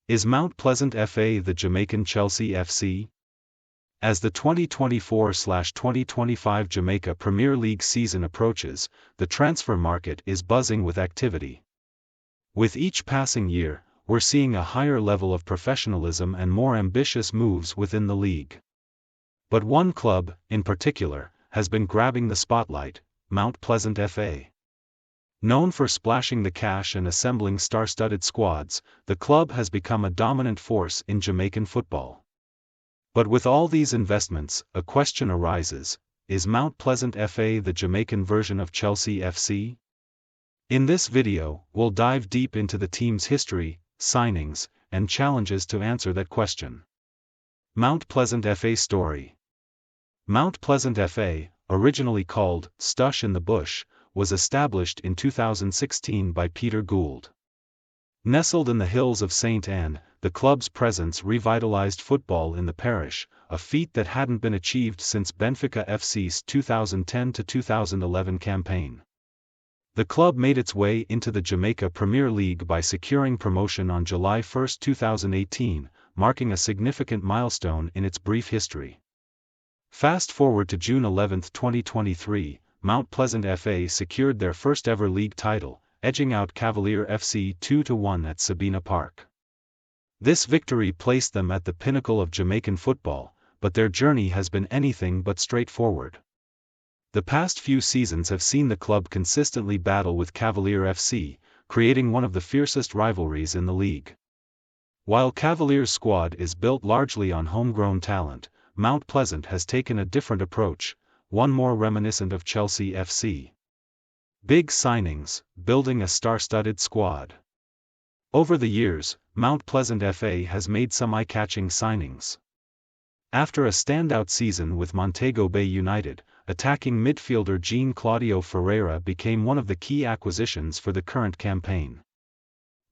Is Mount Pleasant FA the Jamaican Chelsea FC? As the 2024/2025 Jamaica Premier League season approaches, the transfer market is buzzing with activity. With each passing year, we're seeing a higher level of professionalism and more ambitious moves within the league. But one club, in particular, has been grabbing the spotlight: Mount Pleasant FA. Known for splashing the cash and assembling star-studded squads, the club has become a dominant force in Jamaican football. But with all these investments, a question arises: is Mount Pleasant FA the Jamaican version of Chelsea FC? In this video, we'll dive deep into the team's history, signings, and challenges to answer that question. Mount Pleasant FA story. Mount Pleasant FA, originally called Stush in the Bush, was established in 2016 by Peter Gould. Nestled in the hills of St. Anne, the club's presence revitalized football in the parish, a feat that hadn't been achieved since Benfica FC's 2010-2011 campaign. The club made its way into the Jamaica Premier League by securing promotion on July 1, 2018, marking a significant milestone in its brief history. Fast forward to June 11, 2023, Mount Pleasant FA secured their first-ever league title, edging out Cavalier FC 2-1 at Sabina Park. This victory placed them at the pinnacle of Jamaican football, but their journey has been anything but straightforward. The past few seasons have seen the club consistently battle with Cavalier FC, creating one of the fiercest rivalries in the league. While Cavalier's squad is built largely on homegrown talent, Mount Pleasant has taken a different approach, one more reminiscent of Chelsea FC. Big signings, building a star-studded squad. Over the years, Mount Pleasant FA has made some eye-catching signings. After a standout season with Montego Bay United, attacking midfielder Jean-Claudio Ferreira became one of the key acquisitions for the current campaign.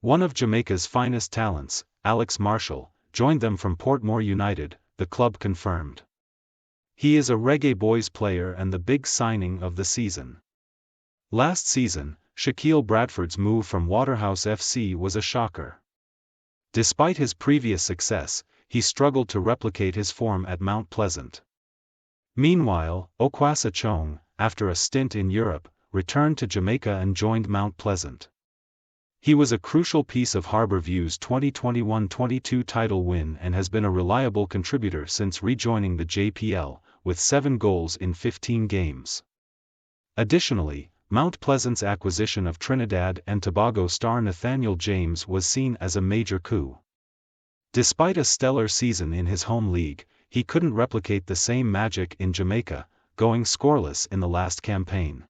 One of Jamaica's finest talents, Alex Marshall, joined them from Portmore United, the club confirmed. He is a Reggae Boys player and the big signing of the season. Last season, Shaquille Bradford's move from Waterhouse FC was a shocker. Despite his previous success, he struggled to replicate his form at Mount Pleasant. Meanwhile, Okwasa Chong, after a stint in Europe, returned to Jamaica and joined Mount Pleasant. He was a crucial piece of Harbourview's 2021-22 title win and has been a reliable contributor since rejoining the JPL, with 7 goals in 15 games. Additionally, Mount Pleasant's acquisition of Trinidad and Tobago star Nathaniel James was seen as a major coup. Despite a stellar season in his home league, he couldn't replicate the same magic in Jamaica, going scoreless in the last campaign.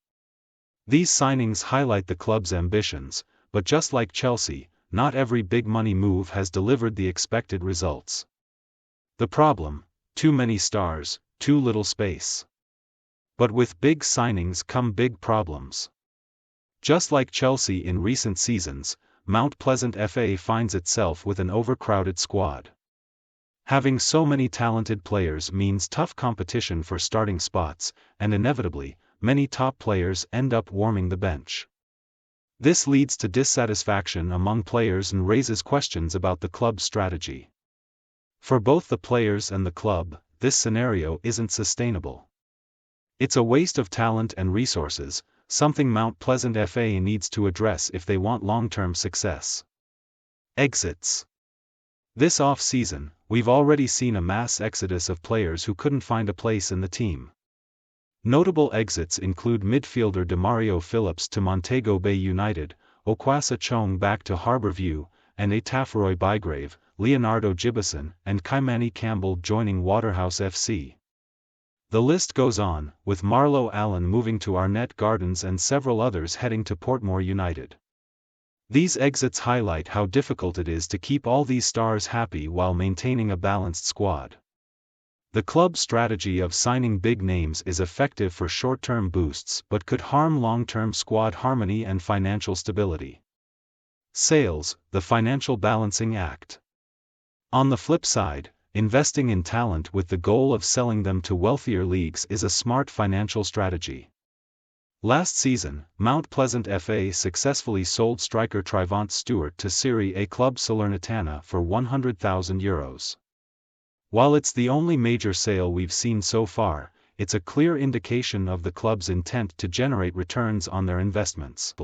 These signings highlight the club's ambitions, but just like Chelsea, not every big money move has delivered the expected results. The problem: too many stars, too little space. But with big signings come big problems. Just like Chelsea in recent seasons, Mount Pleasant FA finds itself with an overcrowded squad. Having so many talented players means tough competition for starting spots, and inevitably, many top players end up warming the bench. This leads to dissatisfaction among players and raises questions about the club's strategy. For both the players and the club, this scenario isn't sustainable. It's a waste of talent and resources, something Mount Pleasant FA needs to address if they want long-term success. Exits. This off-season, we've already seen a mass exodus of players who couldn't find a place in the team. Notable exits include midfielder Demario Phillips to Montego Bay United, Okwasa Chong back to Harbourview, and Atafuroy Bygrave, Leonardo Gibbison, and Kaimani Campbell joining Waterhouse FC. The list goes on, with Marlo Allen moving to Arnett Gardens and several others heading to Portmore United. These exits highlight how difficult it is to keep all these stars happy while maintaining a balanced squad. The club's strategy of signing big names is effective for short-term boosts but could harm long-term squad harmony and financial stability. Sales, the financial balancing act. On the flip side, investing in talent with the goal of selling them to wealthier leagues is a smart financial strategy. Last season, Mount Pleasant FA successfully sold striker Trivant Stewart to Serie A club Salernitana for €100,000. While it's the only major sale we've seen so far, it's a clear indication of the club's intent to generate returns on their investments.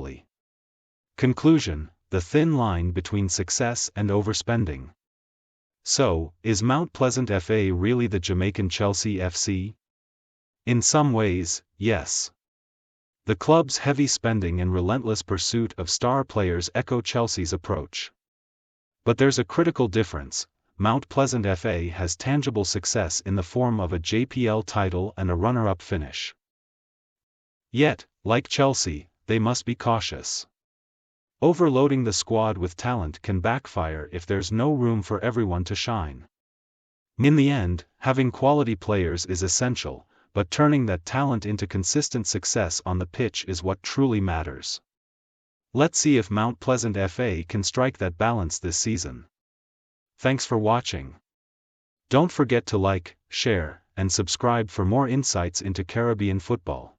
Conclusion: the thin line between success and overspending. So, is Mount Pleasant FA really the Jamaican Chelsea FC? In some ways, yes. The club's heavy spending and relentless pursuit of star players echo Chelsea's approach. But there's a critical difference. Mount Pleasant FA has tangible success in the form of a JPL title and a runner-up finish. Yet, like Chelsea, they must be cautious. Overloading the squad with talent can backfire if there's no room for everyone to shine. In the end, having quality players is essential, but turning that talent into consistent success on the pitch is what truly matters. Let's see if Mount Pleasant FA can strike that balance this season. Thanks for watching. Don't forget to like, share, and subscribe for more insights into Caribbean football.